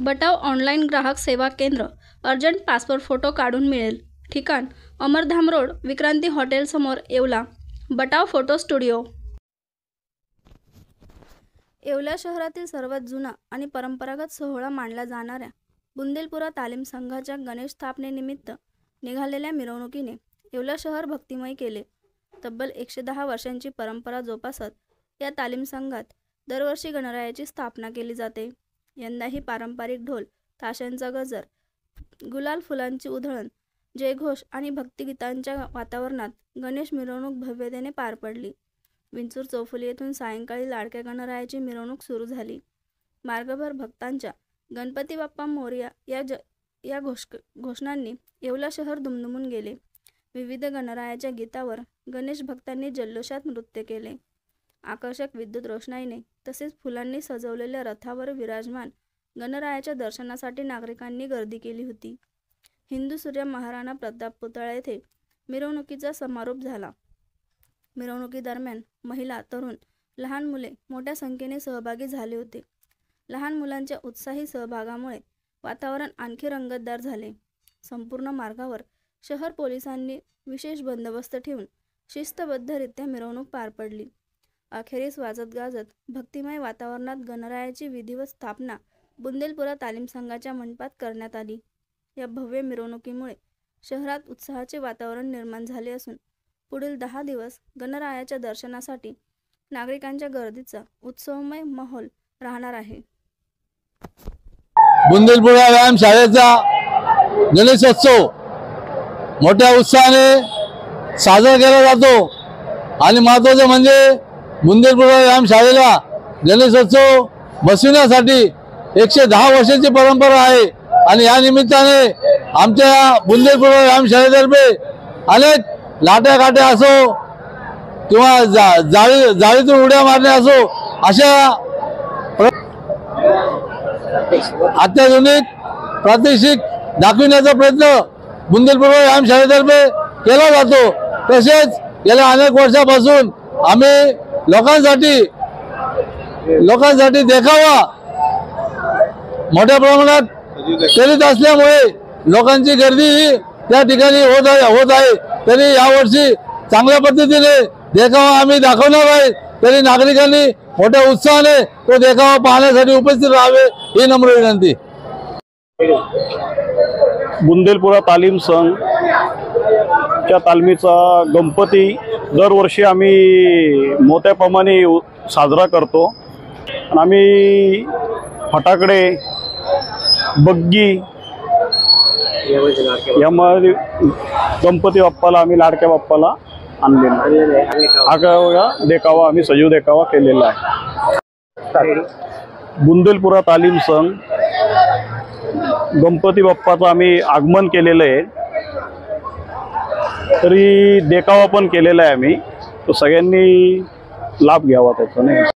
बटाव online ग्राहक सेवा केंद्र। अर्जंट पासपोर्ट फोटो काढून मिळेल। ठिकाण अमरधाम रोड, विक्रांती हॉटेल समोर, येवला। Batav photo studio. येवला शहरातील सर्वात जुना आणि परंपरागत सोहळा मानला जाणाऱ्या बुंदेलपुरा तालीम संघाच्या गणेश स्थापनेनिमित्त निघालेल्या मिरवणुकीने येवला शहर भक्तिमय केले। तब्बल 110 वर्षांची परंपरा जोपासत या तालीम संघात दरवर्षी गणरायाची स्थापना केली जाते। यंदाही पारंपरिक ढोल ताशांचा गजर, गुलाल फुलांची उधळण, जयघोष आणि भक्तिगीतांच्या वातावरणात गणेश मिरवणूक भव्यतेने पार पडली। विंचूर चौफुली येथून सायंकाळी लाडक्या गणरायाची मिरवणूक सुरू झाली। मार्गभर भक्तांच्या गणपती बाप्पा मोरया या घोषणांनी येवला शहर दुमदुमून गेले। विविध गणरायाच्या गीतावर गणेश भक्तांनी जल्लोषात नृत्य केले। आकर्षक विद्युत रोषणाईने तसेच फुलांनी सजवलेल्या रथावर विराजमान गणरायाच्या दर्शनासाठी नागरिकांनी गर्दी केली होती। हिंदू सूर्य महाराणा प्रताप पुतळा येथे मिरवणुकीचा समारोप झाला। मिरवणुकीदरम्यान महिला, तरुण, लहान मुले मोठ्या संख्येने सहभागी झाले होते। लहान मुलांच्या उत्साही सहभागामुळे वातावरण आणखी रंगतदार झाले। संपूर्ण मार्गावर शहर पोलिसांनी विशेष बंदोबस्त ठेवून शिस्तबद्धरित्या मिरवणूक पार पडली। अखेरीस वाजत गाजत भक्तिमय वातावरणात गणरायाची विधिवत स्थापना बुंदेलपुरा तालीम संघाच्या मंडपात करण्यात आली। या भव्य मिरवणुकीमुळे शहरात उत्साहाचे वातावरण निर्माण झाले असून पुढील 10 दिवस गणरायाच्या दर्शनासाठी नागरिकांच्या गर्दीचा उत्सवमय माहोल राहणार आहे। बुंदेलपुरा व्यायाम शाळेचा गणेशोत्सव मोठ्या उत्साहाने साजरा केला जातो आणि महत्त्वाचे म्हणजे बुंदेलपुरा व्यायाम शाळेला गणेशोत्सव बसविण्यासाठी 110 वर्षांची परंपरा आहे आणि या निमित्ताने आमच्या बुंदेलपुरा व्यायाम शाळेतर्फे अनेक लाट्या असो किंवा जाळीतून उड्या मारणे असो अशा अत्याधुनिक प्रात्यक्षिक दाखविण्याचा प्रयत्न बुंदेलपुरा व्यायाम शाळेतर्फे केला जातो। तसेच गेल्या अनेक वर्षापासून आम्ही लोकांसाठी देखावा मोठ्या प्रमाणात करीत असल्यामुळे लोकांची गर्दी ही त्या ठिकाणी होत आहे। तरी यावर्षी चांगल्या पद्धतीने देखावा आम्ही दाखवणार आहे। तरी नागरिकांनी मोठ्या उत्साहाने तो देखावा पाहण्यासाठी उपस्थित राहावे ही नम्र विनंती। बुंदेलपुरा तालीम संघ च्या तालमीचा गणपती दरवर्षी आम्ही मोठ्या प्रमाणे साजरा करतो। आम्ही फटाकडे, बग्गी यामध्ये गणपती बाप्पाला आम्ही लाडक्या बाप्पाला आणलेला हा देखावा आम्ही सजीव देखावा केलेला आहे। बुंदेलपुरा तालीम संघ गणपती बाप्पाचं आम्ही आगमन केलेलं आहे, तरी देखावा पण केलेला आहे आम्ही, तो सगळ्यांनी लाभ घ्यावा त्याचा।